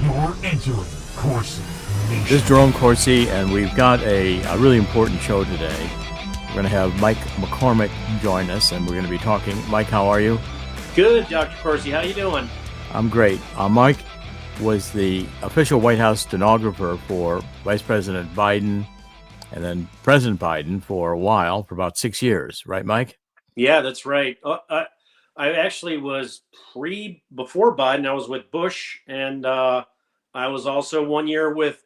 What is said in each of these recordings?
You're entering Corsi Nation. This is Jerome Corsi, and we've got a really important show today. We're going to have Mike McCormick join us, and we're going to be talking. Mike, how are you? Good, Dr. Corsi. How you doing? I'm great. Mike was the official White House stenographer for Vice President Biden and then President Biden for a while, for about 6 years. Right, Mike? Yeah, that's right. I actually was before Biden. I was with Bush, and I was also 1 year with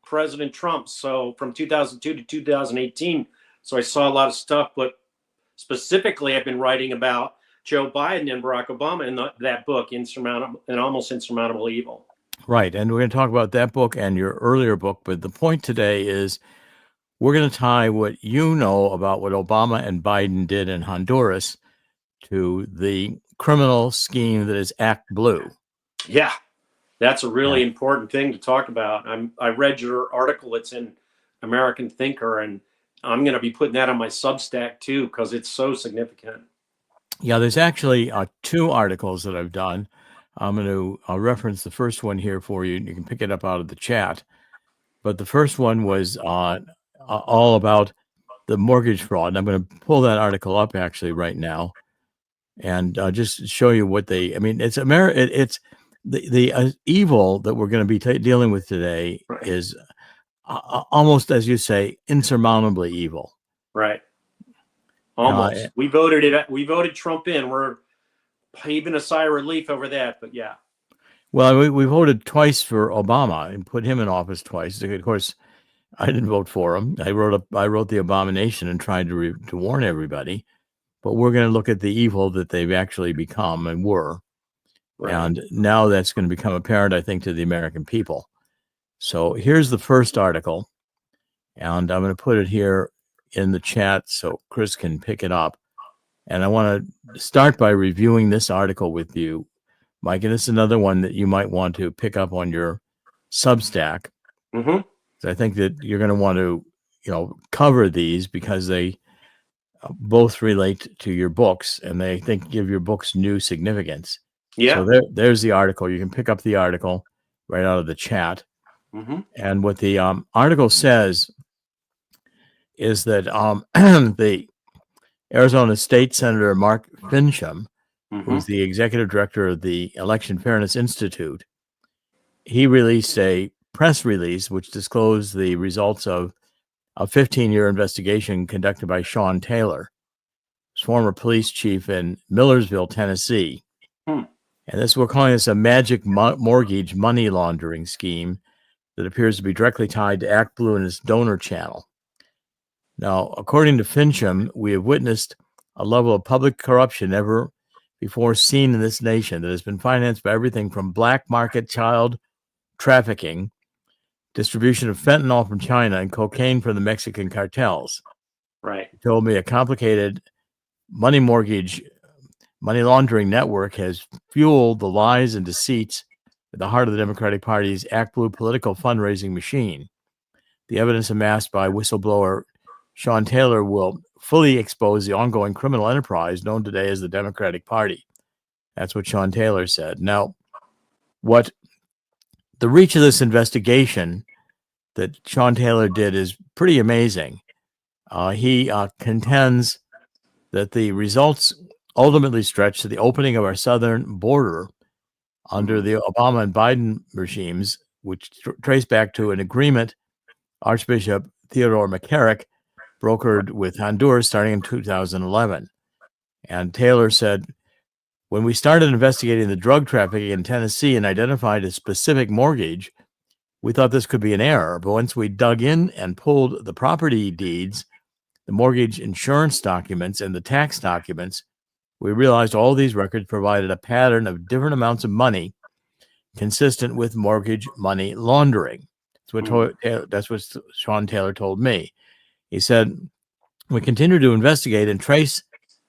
President Trump. So from 2002 to 2018. So I saw a lot of stuff, but specifically, I've been writing about Joe Biden and Barack Obama in that book, An Almost Insurmountable Evil. Right, and we're going to talk about that book and your earlier book. But the point today is we're going to tie what you know about what Obama and Biden did in Honduras to the criminal scheme that is ActBlue. Yeah, that's a really important thing to talk about. I read your article. It's in American Thinker, and I'm going to be putting that on my Substack too because it's so significant. Yeah, there's actually 2 articles that I've done. I'm going to reference the first one here for you. You can pick it up out of the chat. But the first one was all about the mortgage fraud. And I'm going to pull that article up actually right now and just show you what it's the evil that we're going to be dealing with today is almost, as you say, insurmountably evil. Right. Almost. We voted Trump in. We're heaving a sigh of relief over that, but yeah. Well, we voted twice for Obama and put him in office twice. Of course, I didn't vote for him. I wrote the Abomination and tried to warn everybody. But we're going to look at the evil that they've actually become and were. Right. And now that's going to become apparent, I think, to the American people. So here's the first article, and I'm going to put it here in the chat so Chris can pick it up. And I want to start by reviewing this article with you, Mike. And this is another one that you might want to pick up on your Substack. Mm-hmm. So I think that you're going to want to, cover these because they both relate to your books, and they give your books new significance. Yeah. So there's the article. You can pick up the article right out of the chat. Mm-hmm. And what the article says is that the Arizona State Senator Mark Fincham, who's the executive director of the Election Fairness Institute, he released a press release which disclosed the results of a 15-year investigation conducted by Sean Taylor, former police chief in Millersville, Tennessee. And we're calling this a magic mortgage money laundering scheme that appears to be directly tied to ActBlue and its donor channel. Now, according to Fincham, we have witnessed a level of public corruption never before seen in this nation that has been financed by everything from black market child trafficking, distribution of fentanyl from China, and cocaine from the Mexican cartels. Right. He told me a complicated money laundering network has fueled the lies and deceits at the heart of the Democratic Party's ActBlue political fundraising machine. The evidence amassed by whistleblower Sean Taylor will fully expose the ongoing criminal enterprise known today as the Democratic Party. That's what Sean Taylor said. Now, what the reach of this investigation that Sean Taylor did is pretty amazing. He contends that the results ultimately stretch to the opening of our southern border under the Obama and Biden regimes, which trace back to an agreement Archbishop Theodore McCarrick brokered with Honduras starting in 2011. And Taylor said, when we started investigating the drug trafficking in Tennessee and identified a specific mortgage, we thought this could be an error. But once we dug in and pulled the property deeds, the mortgage insurance documents, and the tax documents, we realized all these records provided a pattern of different amounts of money consistent with mortgage money laundering. That's what Sean Taylor told me. He said, we continue to investigate and trace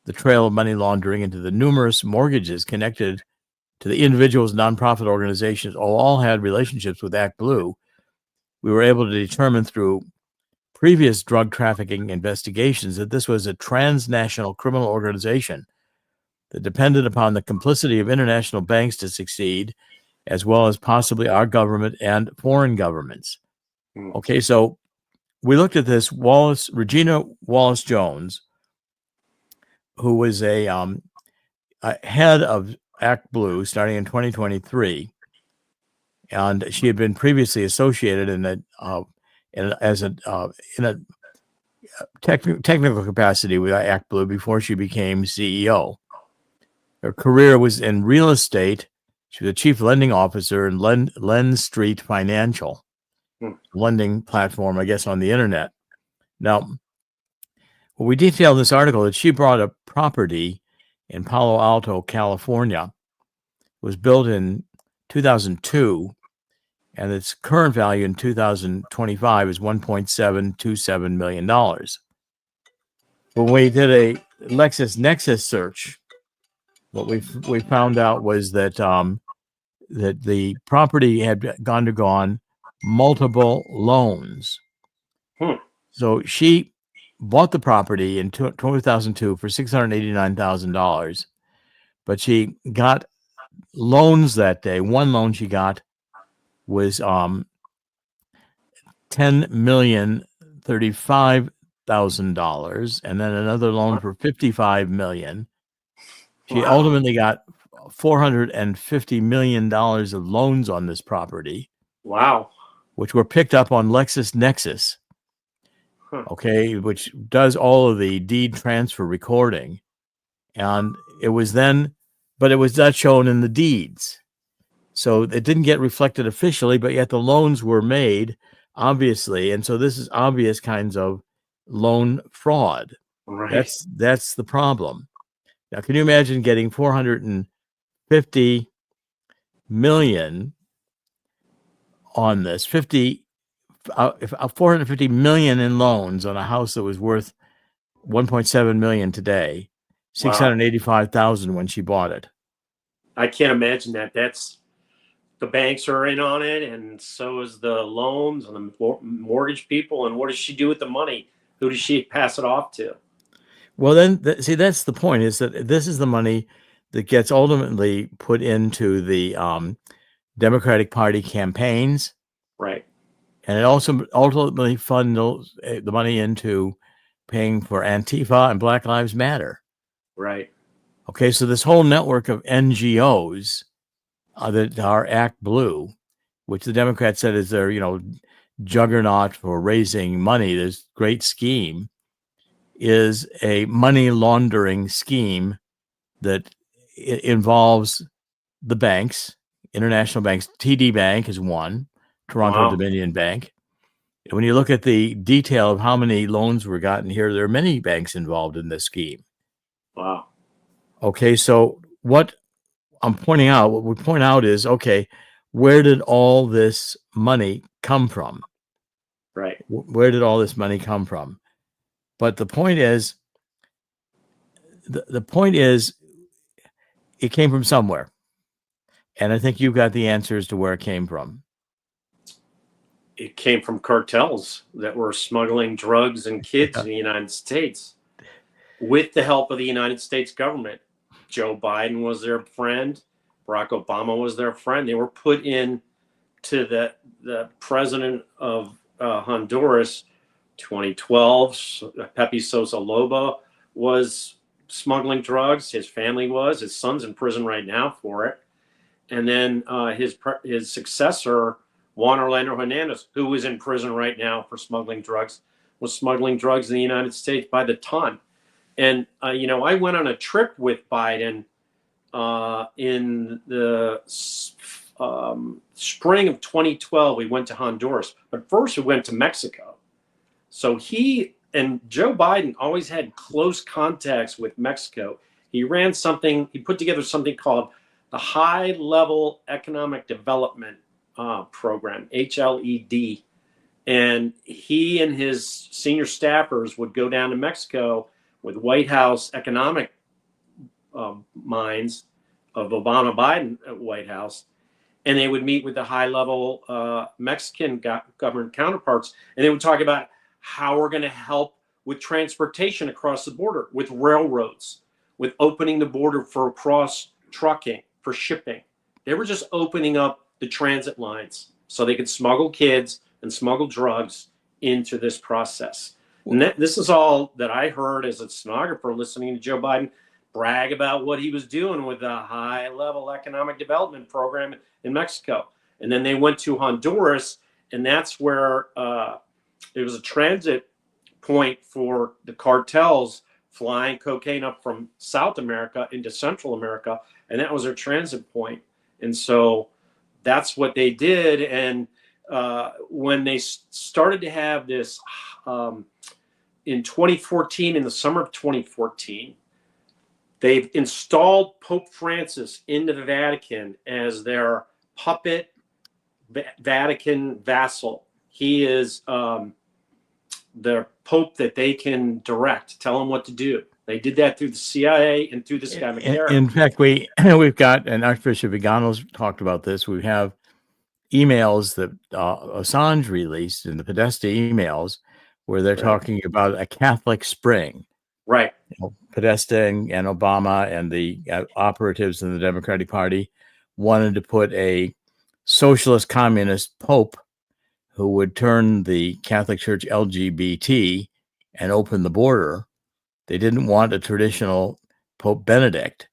the trail of money laundering into the numerous mortgages connected to the individuals, nonprofit organizations, all had relationships with ActBlue. We were able to determine through previous drug trafficking investigations that this was a transnational criminal organization that depended upon the complicity of international banks to succeed as well as possibly our government and foreign governments. Okay, so we looked at this. Regina Wallace Jones, who was a head of ActBlue starting in 2023, and she had been previously associated in a technical capacity with ActBlue before she became CEO. Her career was in real estate. She was a chief lending officer in Lend Street Financial, lending platform, I guess, on the internet. Now, we detail in this article that she bought a property in Palo Alto, California. It was built in 2002, and its current value in 2025 is $1.727 million. When we did a LexisNexis search, what we found out was that that the property had undergone multiple loans. So she bought the property in 2002 for $689,000, but she got loans that day. One loan she got was $10,035,000, and then another loan for $55 million. She ultimately got $450 million of loans on this property. Wow. Which were picked up on LexisNexis. Okay, which does all of the deed transfer recording. And it was then, but it was not shown in the deeds. So it didn't get reflected officially, but yet the loans were made, obviously. And so this is obvious kinds of loan fraud. Right. That's the problem. Now, can you imagine getting $450 million on this? $450 million in loans on a house that was worth $1.7 million today, $685,000 when she bought it. I can't imagine that. That's the banks are in on it, and so is the loans and the mortgage people. And what does she do with the money? Who does she pass it off to? Well, then, see, that's the point, is that this is the money that gets ultimately put into the Democratic Party campaigns. Right. And it also ultimately funnels the money into paying for Antifa and Black Lives Matter. Right. Okay, so this whole network of NGOs that are ActBlue, which the Democrats said is their, juggernaut for raising money, this great scheme, is a money laundering scheme that involves the banks, international banks. TD Bank is one, Toronto Dominion Bank. When you look at the detail of how many loans were gotten here, there are many banks involved in this scheme. Wow. Okay, so what we point out is, okay, where did all this money come from? Right. Where did all this money come from? But the point is, it came from somewhere. And I think you've got the answers to where it came from. It came from cartels that were smuggling drugs and kids in the United States with the help of the United States government. Joe Biden was their friend. Barack Obama was their friend. They were put in to the president of Honduras, 2012. Pepe Sosa Lobo was smuggling drugs. His family was. His son's in prison right now for it. And then his successor, Juan Orlando Hernandez, who is in prison right now for smuggling drugs, was smuggling drugs in the United States by the ton. And, I went on a trip with Biden in the spring of 2012. We went to Honduras, but first we went to Mexico. So he and Joe Biden always had close contacts with Mexico. He put together something called the High Level Economic Development Program, HLED. And he and his senior staffers would go down to Mexico with White House economic minds of Obama Biden at White House. And they would meet with the high level Mexican government counterparts. And they would talk about how we're going to help with transportation across the border, with railroads, with opening the border for cross trucking, for shipping. They were just opening up the transit lines so they could smuggle kids and smuggle drugs into this process. And this is all that I heard as a stenographer listening to Joe Biden brag about what he was doing with the high-level economic development program in Mexico. And then they went to Honduras, and that's where it was a transit point for the cartels flying cocaine up from South America into Central America, and that was their transit point. And so that's what they did. And when they started to have this in 2014, in the summer of 2014, they've installed Pope Francis into the Vatican as their puppet Vatican vassal. He is the Pope that they can direct, tell him what to do. They did that through the CIA and through this guy McCarrick. In fact, we've got, and Archbishop Vigano's talked about this. We have emails that Assange released in the Podesta emails where they're talking about a Catholic Spring. Right. Podesta and Obama and the operatives in the Democratic Party wanted to put a socialist communist pope who would turn the Catholic Church LGBT and open the border. They didn't want a traditional Pope Benedict.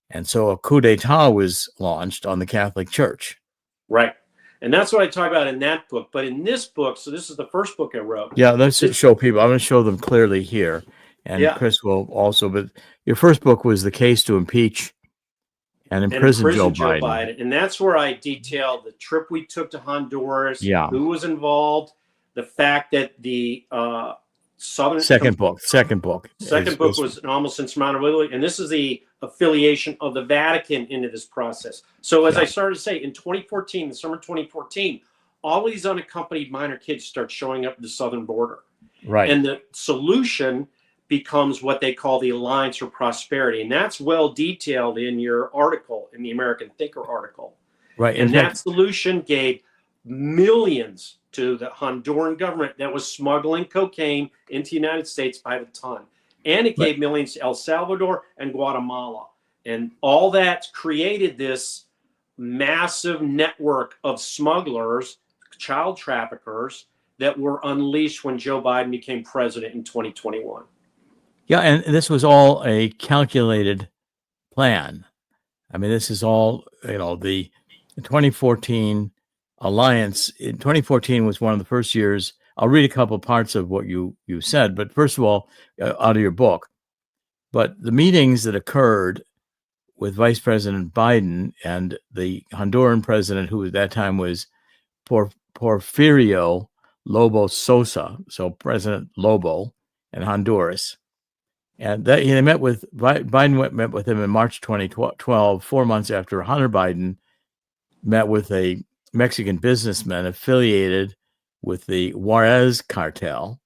And so a coup d'etat was launched on the Catholic Church. Right. And that's what I talk about in that book. But in this book, so this is the first book I wrote. Yeah, let's show people. I'm going to show them clearly here. And Chris will also. But your first book was The Case to Impeach and Imprison Joe Biden. And that's where I detailed the trip we took to Honduras, who was involved, the fact that the Second book was An Almost Insurmountable Evil, and this is the affiliation of the Vatican into this process. So as I started to say, in 2014, the summer 2014, all these unaccompanied minor kids start showing up at the southern border. Right. And the solution becomes what they call the Alliance for Prosperity. And that's well detailed in your article, in the American Thinker article. Right. And that solution gave millions to the Honduran government that was smuggling cocaine into the United States by the ton. And it gave millions to El Salvador and Guatemala. And all that created this massive network of smugglers, child traffickers, that were unleashed when Joe Biden became president in 2021. Yeah, and this was all a calculated plan. I mean, this is all, the 2014 alliance. In 2014 was one of the first years. I'll read a couple parts of what you said, but first of all, out of your book. But the meetings that occurred with Vice President Biden and the Honduran president, who at that time was Porfirio Lobo Sosa, so President Lobo in Honduras. And they met with Biden met with him in March 2012, 4 months after Hunter Biden met with a Mexican businessman affiliated with the Juarez cartel.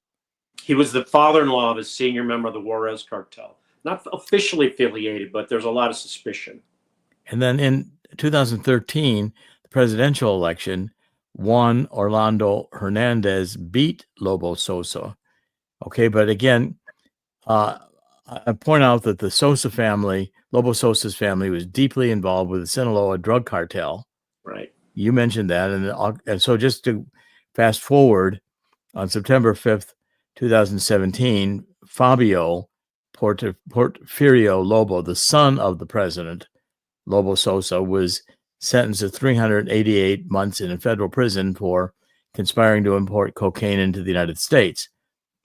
He was the father-in-law of a senior member of the Juarez cartel. Not officially affiliated, but there's a lot of suspicion. And then in 2013, the presidential election, Juan Orlando Hernandez beat Lobo Sosa. Okay, but again, I point out that the Sosa family, Lobo Sosa's family, was deeply involved with the Sinaloa drug cartel. Right. You mentioned that. And so just to fast forward, on September 5th, 2017, Fabio Porfirio Lobo, the son of the president, Lobo Sosa, was sentenced to 388 months in a federal prison for conspiring to import cocaine into the United States.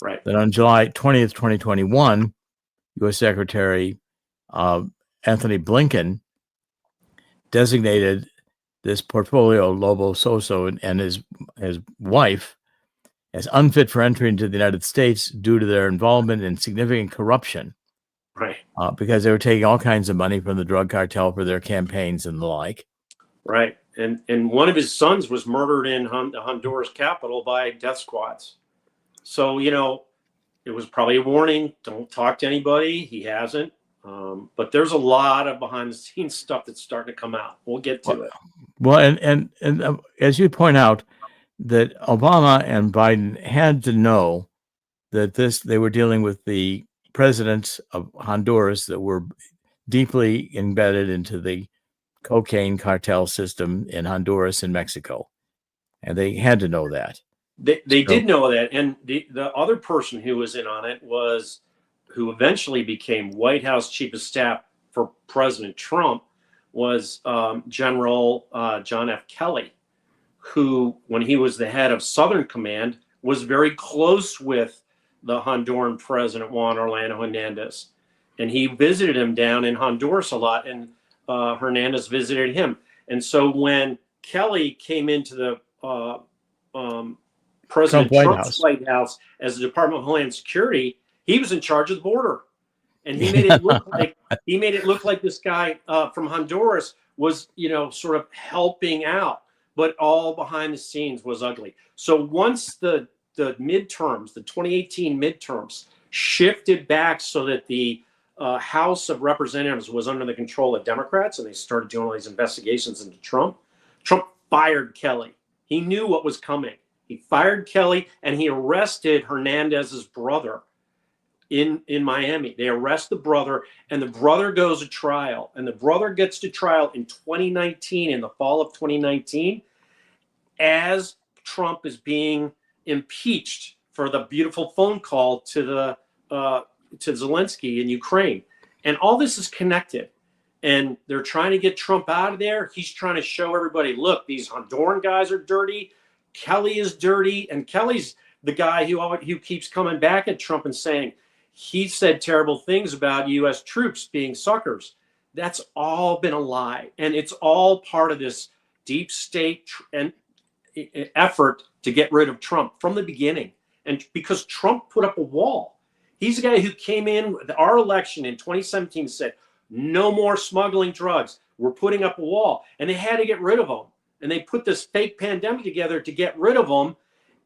Right. Then on July 20th, 2021, U.S. Secretary Anthony Blinken designated this Porfirio Lobo Sosa and his wife as unfit for entry into the United States due to their involvement in significant corruption. Right. Because they were taking all kinds of money from the drug cartel for their campaigns and the like. Right. And one of his sons was murdered in the Honduras capital by death squads. So, it was probably a warning. Don't talk to anybody. He hasn't. But there's a lot of behind the scenes stuff that's starting to come out. We'll get to it. Well, and as you point out, that Obama and Biden had to know that they were dealing with the presidents of Honduras that were deeply embedded into the cocaine cartel system in Honduras and Mexico. And they had to know that. They did know that. And the other person who was in on it was who eventually became White House Chief of Staff for President Trump was General John F. Kelly, who, when he was the head of Southern Command, was very close with the Honduran president, Juan Orlando Hernandez. And he visited him down in Honduras a lot, and Hernandez visited him. And so when Kelly came into the President Trump's White House as the Department of Homeland Security, he was in charge of the border. And he made it look like this guy from Honduras was, sort of helping out, but all behind the scenes was ugly. So once the midterms, the 2018 midterms, shifted back so that the House of Representatives was under the control of Democrats, and they started doing all these investigations into Trump fired Kelly. He knew what was coming. He fired Kelly, and he arrested Hernandez's brother in Miami. They arrest the brother, and the brother goes to trial. And the brother gets to trial in 2019, in the fall of 2019, as Trump is being impeached for the beautiful phone call to Zelensky in Ukraine. And all this is connected. And they're trying to get Trump out of there. He's trying to show everybody, look, these Honduran guys are dirty. Kelly is dirty. And Kelly's the guy who keeps coming back at Trump and saying, he said terrible things about U.S. troops being suckers. That's all been a lie. And it's all part of this deep state and effort to get rid of Trump from the beginning. And because Trump put up a wall. He's the guy who came in with our election in 2017 and said, no more smuggling drugs. We're putting up a wall. And they had to get rid of him. And they put this fake pandemic together to get rid of him.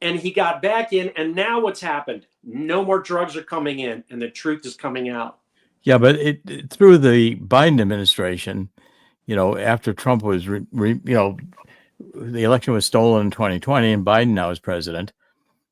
And he got back in. And now what's happened? No more drugs are coming in. And the truth is coming out. Yeah, but through the Biden administration, after Trump was, the election was stolen in 2020 and Biden now is president,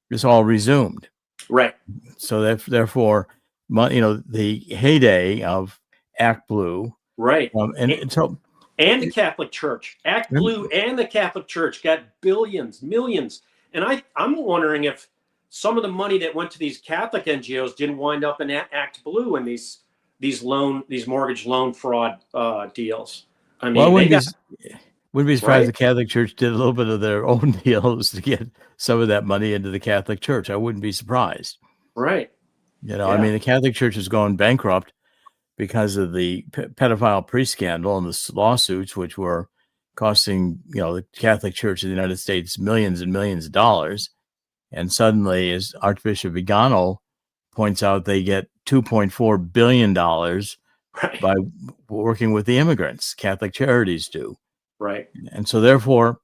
this all resumed. Right. So therefore, the heyday of ActBlue. Right. And the Catholic Church. ActBlue and the Catholic Church got billions, millions. And I'm wondering if some of the money that went to these Catholic NGOs didn't wind up in ActBlue and these mortgage loan fraud deals. I mean, wouldn't be surprised the Catholic Church did a little bit of their own deals to get some of that money into the Catholic Church. I wouldn't be surprised. Right. I mean, the Catholic Church has gone bankrupt because of the pedophile priest scandal and the lawsuits, which were costing, the Catholic Church of the United States millions and millions of dollars. And suddenly, as Archbishop Vigano points out, they get $2.4 billion by working with the immigrants. Catholic Charities do. Right. And so therefore,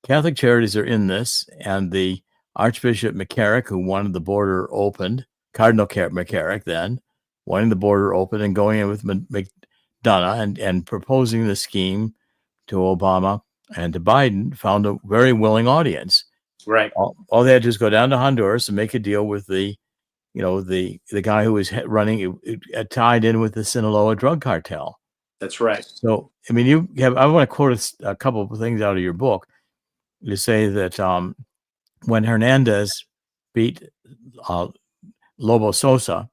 Catholic Charities are in this, and the Archbishop McCarrick, who wanted the border opened, Cardinal McCarrick then, wanting the border open and going in with McDonough and proposing the scheme to Obama and to Biden, found a very willing audience. Right. All they had to do is go down to Honduras and make a deal with the guy who was running, tied in with the Sinaloa drug cartel. That's right. So, I mean, I want to quote a couple of things out of your book. You say that when Hernandez beat Lobo Sosa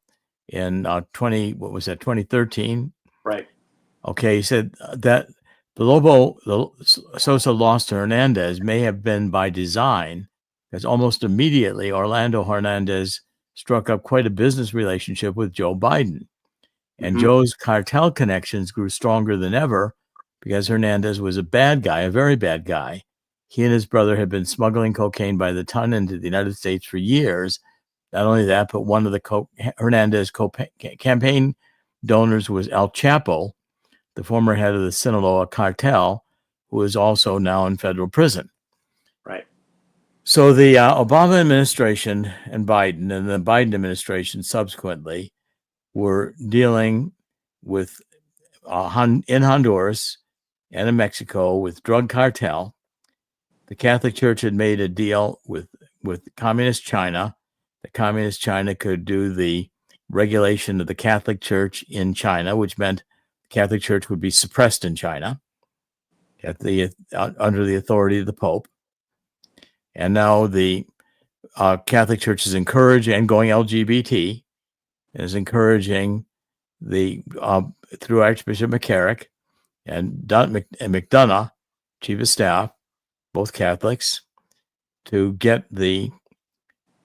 in 2013? Right. Okay, he said that the Sosa loss to Hernandez may have been by design, because almost immediately Orlando Hernandez struck up quite a business relationship with Joe Biden. And Joe's cartel connections grew stronger than ever because Hernandez was a bad guy, a very bad guy. He and his brother had been smuggling cocaine by the ton into the United States for years. Not only that, but one of the Hernandez campaign donors was El Chapo, the former head of the Sinaloa cartel, who is also now in federal prison. Right. So the Obama administration and the Biden administration subsequently were dealing with in Honduras and in Mexico with drug cartel. The Catholic Church had made a deal with Communist China. The Communist China could do the regulation of the Catholic Church in China, which meant the Catholic Church would be suppressed in China. under the authority of the Pope. And now the Catholic Church is encouraging and going LGBT, and is encouraging through Archbishop McCarrick and McDonough, Chief of Staff, both Catholics, to get the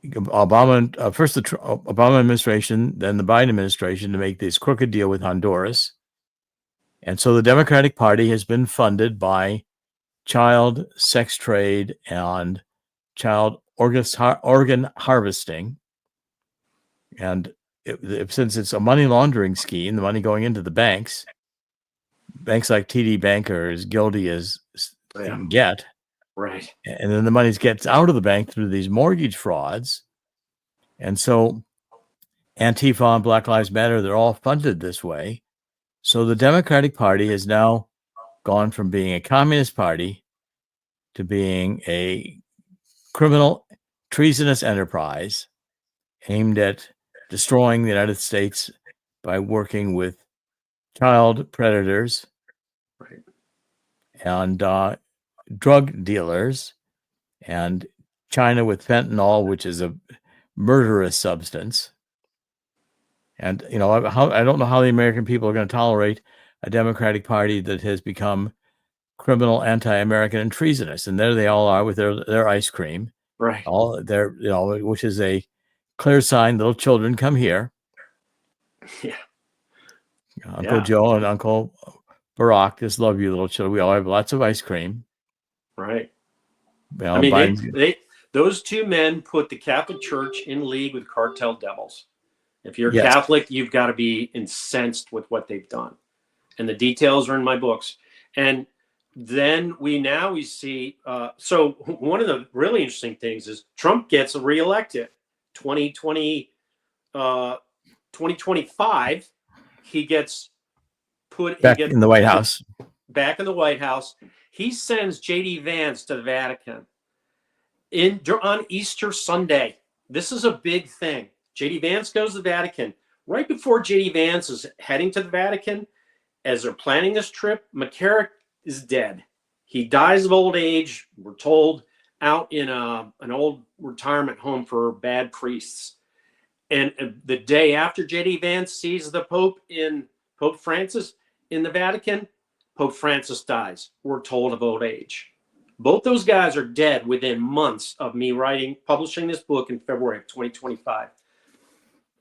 first the Obama administration, then the Biden administration, to make this crooked deal with Honduras. And so the Democratic Party has been funded by child sex trade and child organ harvesting. And since it's a money laundering scheme, the money going into the banks like TD Bank are as guilty as they can get. Right. And then the money gets out of the bank through these mortgage frauds. And so Antifa and Black Lives Matter, they're all funded this way. So the Democratic Party has now gone from being a communist party to being a criminal, treasonous enterprise aimed at destroying the United States by working with child predators, right, and drug dealers, and China with fentanyl, which is a murderous substance. And, I don't know how the American people are going to tolerate a Democratic Party that has become criminal, anti-American, and treasonous. And there they all are with their ice cream. Right. All their, which is a clear sign, little children, come here. Yeah. Uncle Joe and Uncle Barack just love you, little children. We all have lots of ice cream. Right. I mean, those two men put the Catholic Church in league with cartel devils. If you're Catholic, you've got to be incensed with what they've done. And the details are in my books. And then we see, so one of the really interesting things is Trump gets reelected. 2025, he gets back in the White House. Back in the White House. He sends J.D. Vance to the Vatican on Easter Sunday. This is a big thing. J.D. Vance goes to the Vatican. Right before J.D. Vance is heading to the Vatican, as they're planning this trip, McCarrick is dead. He dies of old age, we're told, out in an old retirement home for bad priests. And the day after J.D. Vance sees the Pope Francis in the Vatican, Pope Francis dies, we're told, of old age. Both those guys are dead within months of me publishing this book in February of 2025.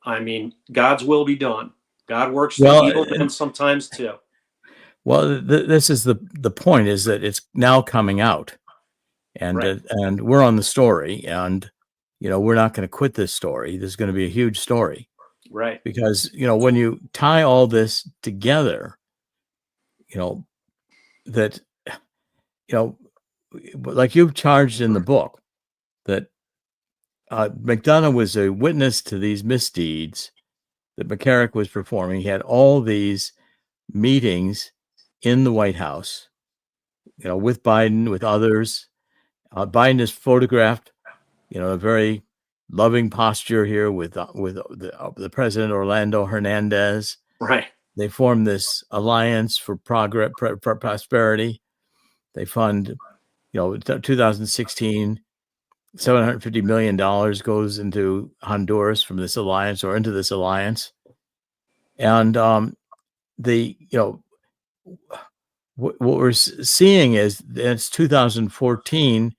I mean, God's will be done. God works through evil men sometimes too. Well, this is the point, is that it's now coming out, and Right. And we're on the story, and we're not going to quit this story. There's going to be a huge story, right? Because when you tie all this together, that like you've charged in the book, that McDonough was a witness to these misdeeds that McCarrick was performing. He had all these meetings in the White House, with Biden, with others. Biden is photographed, a very loving posture here with the president, Orlando Hernandez. Right. They form this alliance for progress, for prosperity. They fund, 2016, $750 million goes into Honduras from this alliance, or into this alliance. And what we're seeing is it's 2014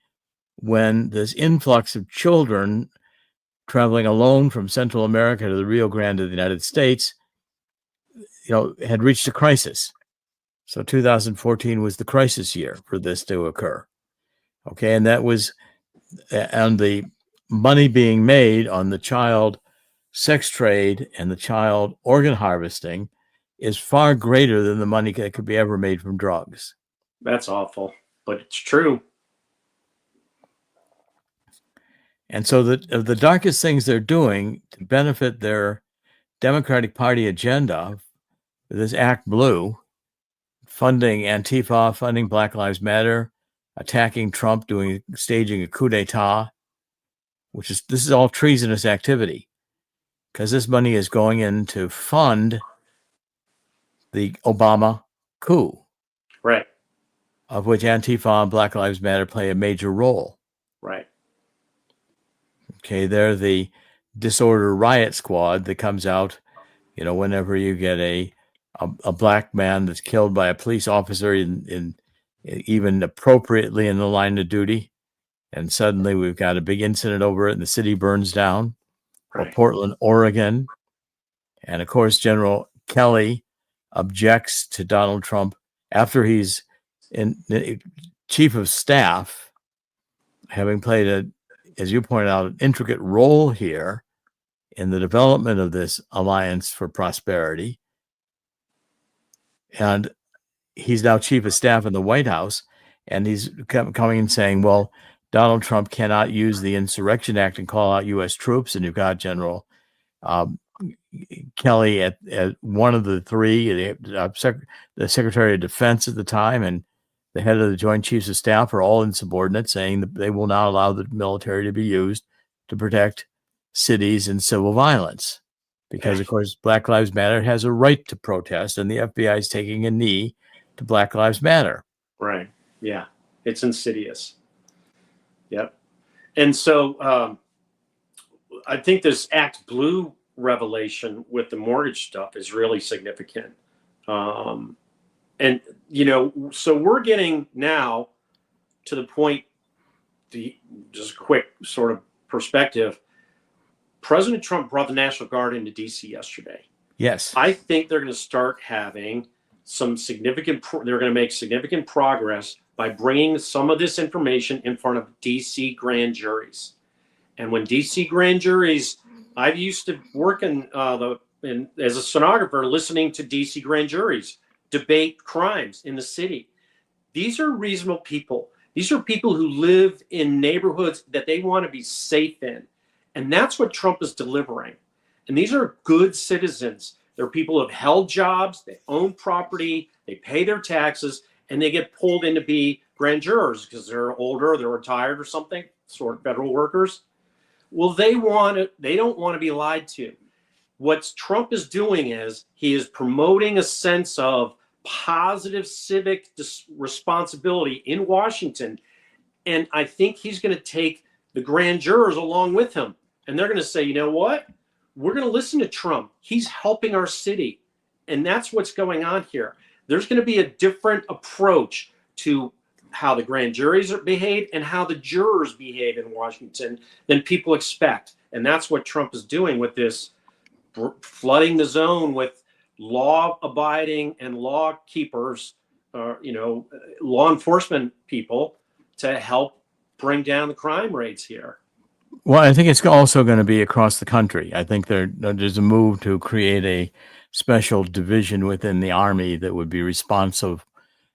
when this influx of children traveling alone from Central America to the Rio Grande of the United States, had reached a crisis. So 2014 was the crisis year for this to occur. Okay, and that was, and the money being made on the child sex trade and the child organ harvesting is far greater than the money that could be ever made from drugs. That's awful, but it's true. And so the darkest things they're doing to benefit their Democratic Party agenda, this ActBlue, funding Antifa, funding Black Lives Matter, attacking Trump, staging a coup d'etat, this is all treasonous activity, because this money is going in to fund the Obama coup. Right. of which Antifa and Black Lives Matter play a major role. Right. Okay, they're the disorder riot squad that comes out, whenever you get a black man that's killed by a police officer in even appropriately in the line of duty, and suddenly we've got a big incident over it and the city burns down, or Right. Portland, Oregon. And of course, General Kelly objects to Donald Trump after he's chief of staff, having played as you pointed out, an intricate role here in the development of this Alliance for Prosperity. And he's now chief of staff in the White House, and he's coming and saying, well, Donald Trump cannot use the Insurrection Act and call out U.S. troops. And you've got General Kelly at one of the three, the Secretary of Defense at the time, and the head of the Joint Chiefs of Staff are all insubordinate, saying that they will not allow the military to be used to protect cities in civil violence. Because, of course, Black Lives Matter has a right to protest, and the FBI is taking a knee to Black Lives Matter. Right. Yeah. It's insidious. Yep. And so I think this ActBlue revelation with the mortgage stuff is really significant. And, so we're getting now to the point, just a quick sort of perspective. President Trump brought the National Guard into D.C. yesterday. Yes. I think they're going to start having some they're going to make significant progress by bringing some of this information in front of D.C. grand juries. And when D.C. grand juries, I used to work as a stenographer listening to D.C. grand juries debate crimes in the city. These are reasonable people. These are people who live in neighborhoods that they want to be safe in. And that's what Trump is delivering. And these are good citizens. They're people who have held jobs, they own property, they pay their taxes, and they get pulled in to be grand jurors because they're older, they're retired or something, sort of federal workers. Well, they don't want to be lied to. What Trump is doing is he is promoting a sense of positive civic responsibility in Washington. And I think he's going to take the grand jurors along with him. And they're going to say, you know what? We're going to listen to Trump. He's helping our city. And that's what's going on here. There's going to be a different approach to how the grand juries behave and how the jurors behave in Washington than people expect. And that's what Trump is doing with this, flooding the zone with law-abiding and law keepers, law enforcement people to help bring down the crime rates here. Well, I think it's also going to be across the country. I think there's a move to create a special division within the Army that would be responsive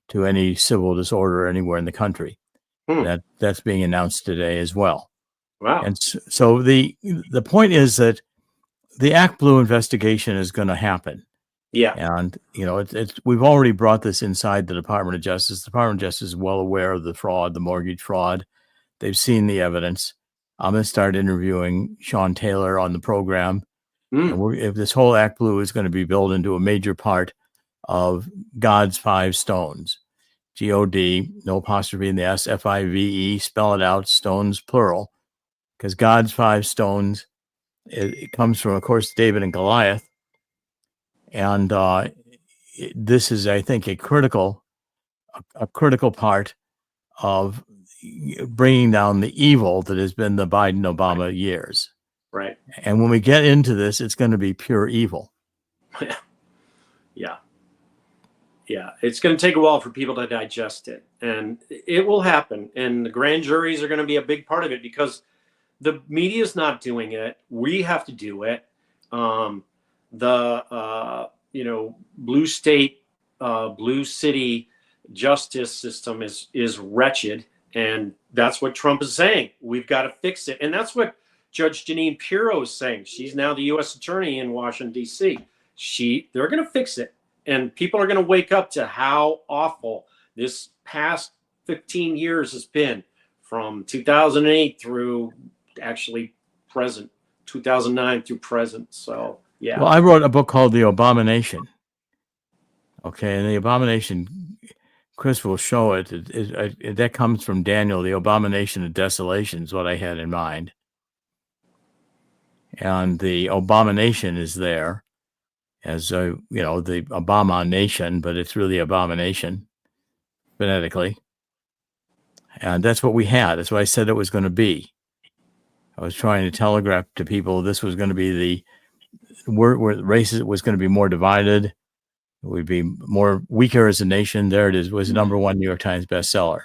to any civil disorder anywhere in the country. That's being announced today as well. Wow. And so the point is that the ActBlue investigation is going to happen. Yeah. And, we've already brought this inside the Department of Justice. The Department of Justice is well aware of the fraud, the mortgage fraud. They've seen the evidence. I'm going to start interviewing Sean Taylor on the program. And if this whole ActBlue is going to be built into a major part of God's Five Stones, G-O-D, no apostrophe in the S, F-I-V-E, spell it out, stones, plural, because God's Five Stones, it comes from, of course, David and Goliath. And this is, I think, a critical part of bringing down the evil that has been the Biden-Obama years. Right. And when we get into this, it's going to be pure evil. Yeah. Yeah. It's going to take a while for people to digest it. And it will happen. And the grand juries are going to be a big part of it because the media is not doing it. We have to do it. Blue state, blue city justice system is wretched. And that's what Trump is saying. We've got to fix it. And that's what Judge Jeanine Pirro is saying. She's now the U.S. attorney in Washington, D.C. They're going to fix it. And people are going to wake up to how awful this past 15 years has been from 2008 through actually present, 2009 through present. So, yeah. Well, I wrote a book called The Abomination. Okay. And the Abomination Chris will show it. That comes from Daniel, the Abomination of Desolation is what I had in mind. And the Abomination is there as the Obama nation, but it's really Abomination phonetically. And that's what we had. That's what I said it was going to be. I was trying to telegraph to people this was going to be where races was going to be more divided. We'd be more weaker as a nation. There it is. Was the #1 New York Times bestseller.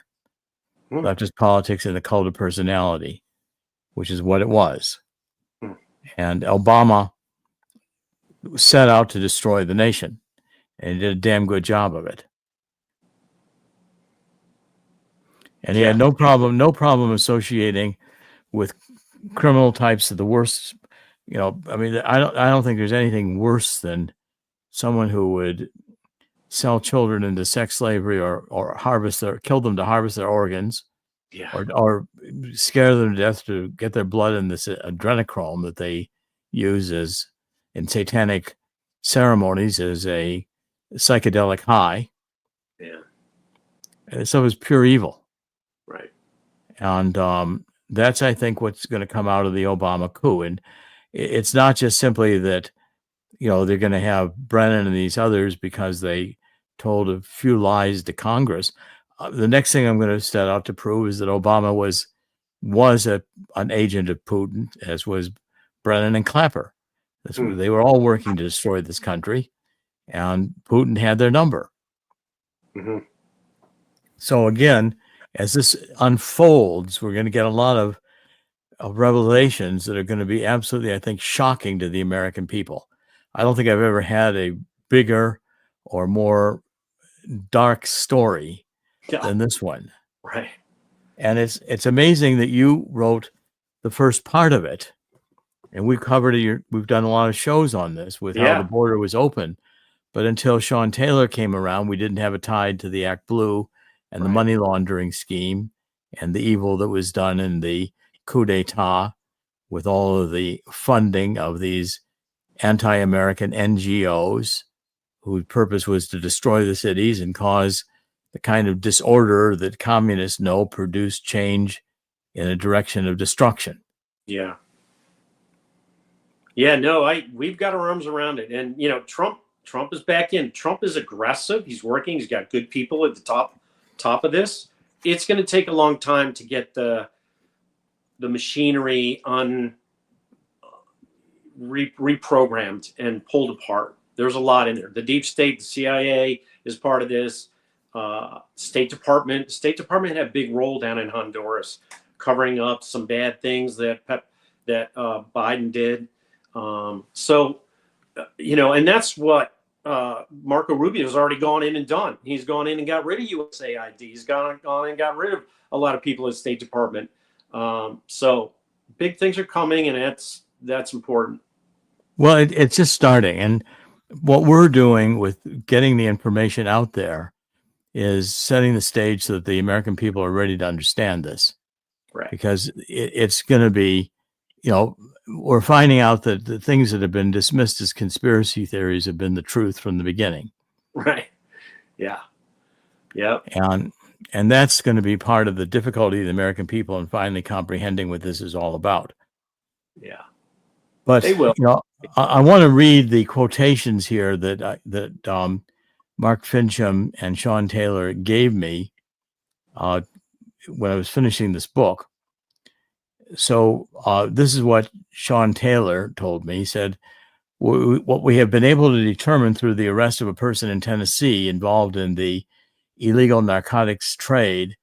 Leftist politics and the cult of personality, which is what it was. And Obama set out to destroy the nation, and he did a damn good job of it. And he had no problem associating with criminal types of the worst. I mean, I don't think there's anything worse than someone who would sell children into sex slavery or kill them to harvest their organs, or scare them to death to get their blood in this adrenochrome that they use as in satanic ceremonies as a psychedelic high. Yeah. And so it was pure evil. Right. And that's, I think, what's going to come out of the Obama coup. And it's not just simply that, they're going to have Brennan and these others because they told a few lies to Congress. The next thing I'm going to set out to prove is that Obama was an agent of Putin, as was Brennan and Clapper. They were all working to destroy this country, and Putin had their number. Mm-hmm. So again, as this unfolds, we're going to get a lot of revelations that are going to be absolutely, I think, shocking to the American people. I don't think I've ever had a bigger or more dark story than this one. Right. And it's amazing that you wrote the first part of it, and we've covered it. We've done a lot of shows on this with how the border was open, but until Sean Taylor came around, we didn't have it tied to the ActBlue and the money laundering scheme and the evil that was done in the coup d'etat with all of the funding of these anti-American NGOs whose purpose was to destroy the cities and cause the kind of disorder that communists know produce change in a direction of destruction. Yeah. Yeah, no, we've got our arms around it. And, Trump is back in. Trump is aggressive. He's working. He's got good people at the top of this. It's going to take a long time to get the machinery reprogrammed and pulled apart. There's a lot in there. The deep state, the CIA is part of this. State Department had a big role down in Honduras, covering up some bad things that Biden did. And that's what Marco Rubio has already gone in and done. He's gone in and got rid of USAID. He's gone and got rid of a lot of people at State Department. So big things are coming, and that's important. Well, it's just starting. And what we're doing with getting the information out there is setting the stage so that the American people are ready to understand this. Right. Because it's going to be, we're finding out that the things that have been dismissed as conspiracy theories have been the truth from the beginning. Right. Yeah. Yeah. And that's going to be part of the difficulty of the American people in finally comprehending what this is all about. Yeah. But they will. I want to read the quotations here that Mark Fincham and Sean Taylor gave me when I was finishing this book. So this is what Sean Taylor told me. He said, what we have been able to determine through the arrest of a person in Tennessee involved in the illegal narcotics trade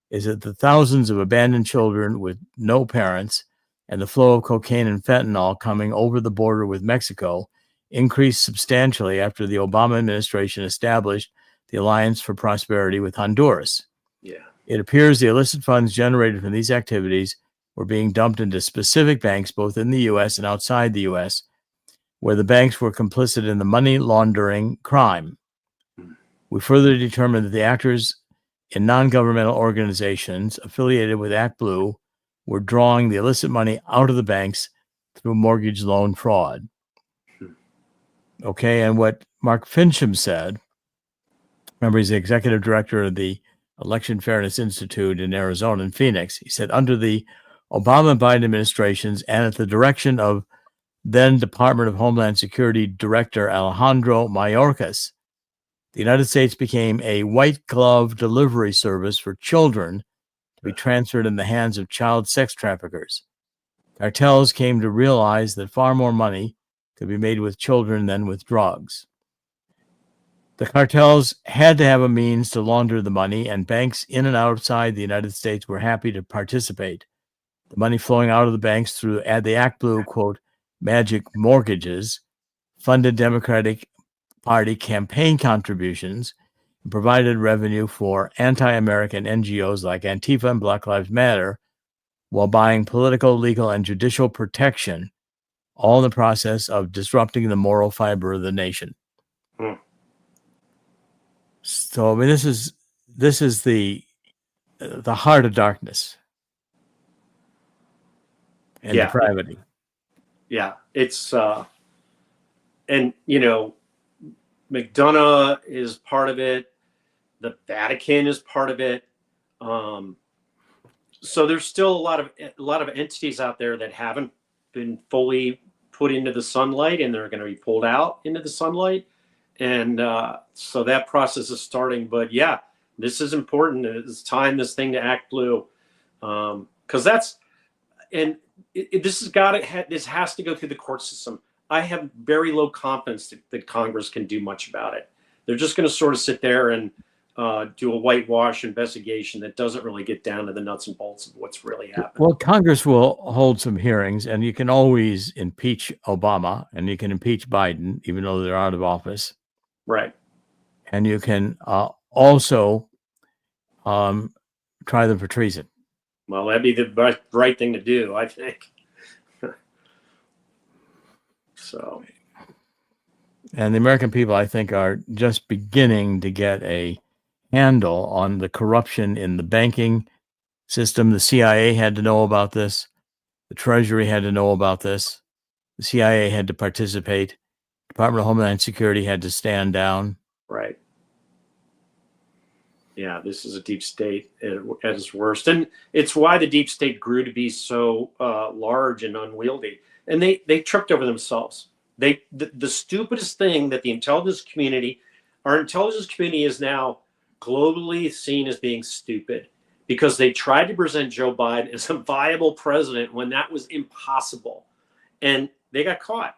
is that the thousands of abandoned children with no parents and the flow of cocaine and fentanyl coming over the border with Mexico increased substantially after the Obama administration established the Alliance for Prosperity with Honduras. Yeah. It appears the illicit funds generated from these activities were being dumped into specific banks, both in the U.S. and outside the U.S., where the banks were complicit in the money laundering crime. We further determined that the actors in non-governmental organizations affiliated with ActBlue were drawing the illicit money out of the banks through mortgage loan fraud. Okay, and what Mark Fincham said Remember, he's the executive director of the Election Fairness Institute in Arizona and Phoenix. He said, under the Obama-Biden administrations and at the direction of then Department of Homeland Security Director Alejandro Mayorkas, the United States became a white glove delivery service for children to be transferred in the hands of child sex traffickers. Cartels came to realize that far more money could be made with children than with drugs. The cartels had to have a means to launder the money, and banks in and outside the United States were happy to participate. The money flowing out of the banks through the ActBlue, quote, magic mortgages, funded Democratic Party campaign contributions, and provided revenue for anti-American NGOs like Antifa and Black Lives Matter, while buying political, legal, and judicial protection, all in the process of disrupting the moral fiber of the nation. So, I mean, this is the heart of darkness and depravity. Yeah, it's and McDonough is part of it. The Vatican is part of it. So there's still a lot of entities out there that haven't been fully put into the sunlight, and they're going to be pulled out into the sunlight. And so that process is starting. But yeah, this is important. It's time this thing to act blue, because that's this has to go through the court system. I have very low confidence that Congress can do much about it. They're just going to sort of sit there and do a whitewash investigation that doesn't really get down to the nuts and bolts of what's really happening. Well, Congress will hold some hearings, and you can always impeach Obama, and you can impeach Biden, even though they're out of office. Right. And you can also try them for treason. Well, that'd be the right thing to do, I think. So. And the American people, I think, are just beginning to get a handle on the corruption in the banking system. The CIA had to know about this. The Treasury had to know about this. The CIA had to participate. Department of Homeland Security had to stand down. Right. Yeah, this is a deep state at its worst. And it's why the deep state grew to be so large and unwieldy. And they tripped over themselves. The stupidest thing that our intelligence community is now globally seen as being stupid, because they tried to present Joe Biden as a viable president when that was impossible. And they got caught.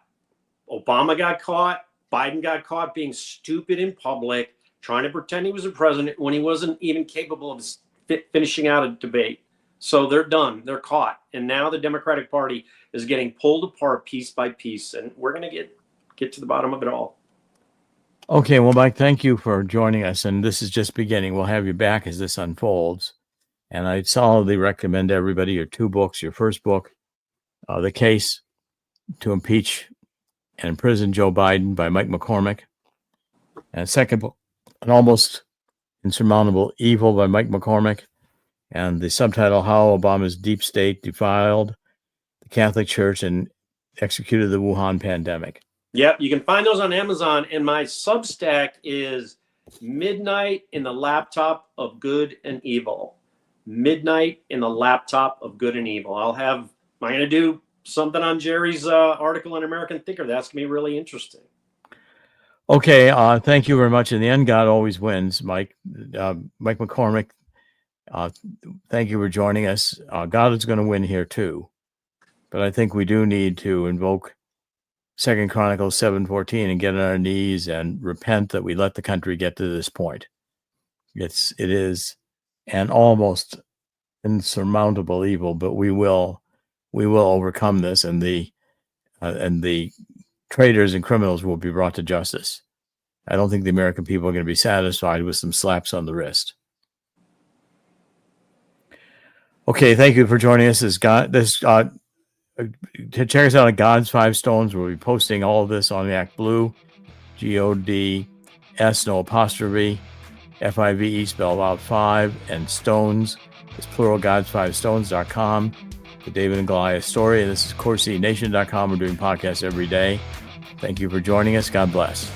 Obama got caught. Biden got caught being stupid in public, trying to pretend he was a president when he wasn't even capable of finishing out a debate. So they're done. They're caught. And now the Democratic Party is getting pulled apart piece by piece. And we're going to get to the bottom of it all. Okay, well, Mike, thank you for joining us. And this is just beginning. We'll have you back as this unfolds. And I solidly recommend to everybody your two books. Your first book, The Case to Impeach and Imprison Joe Biden by Mike McCormick. And second book, An Almost Insurmountable Evil by Mike McCormick. And the subtitle, How Obama's Deep State Defiled the Catholic Church and Executed the Wuhan Pandemic. Yep, you can find those on Amazon. And my Substack is Midnight in the Laptop of Good and Evil. Midnight in the Laptop of Good and Evil. I'm going to do something on Jerry's article in American Thinker. That's going to be really interesting. Okay, thank you very much. In the end, God always wins, Mike. Mike McCormick, thank you for joining us. God is going to win here too. But I think we do need to invoke 2 Chronicles 7:14 and get on our knees and repent that we let the country get to this point. It is an almost insurmountable evil, but we will overcome this, and the traitors and criminals will be brought to justice. I don't think the American people are going to be satisfied with some slaps on the wrist. Okay, thank you for joining us. Check us out at God's Five Stones. We'll be posting all of this on the ActBlue, GODS, no apostrophe, FIVE spelled out 5, and Stones is plural, gods5stones.com. The David and Goliath story. And this is CorsiNation.com. We're doing podcasts every day. Thank you for joining us. God bless.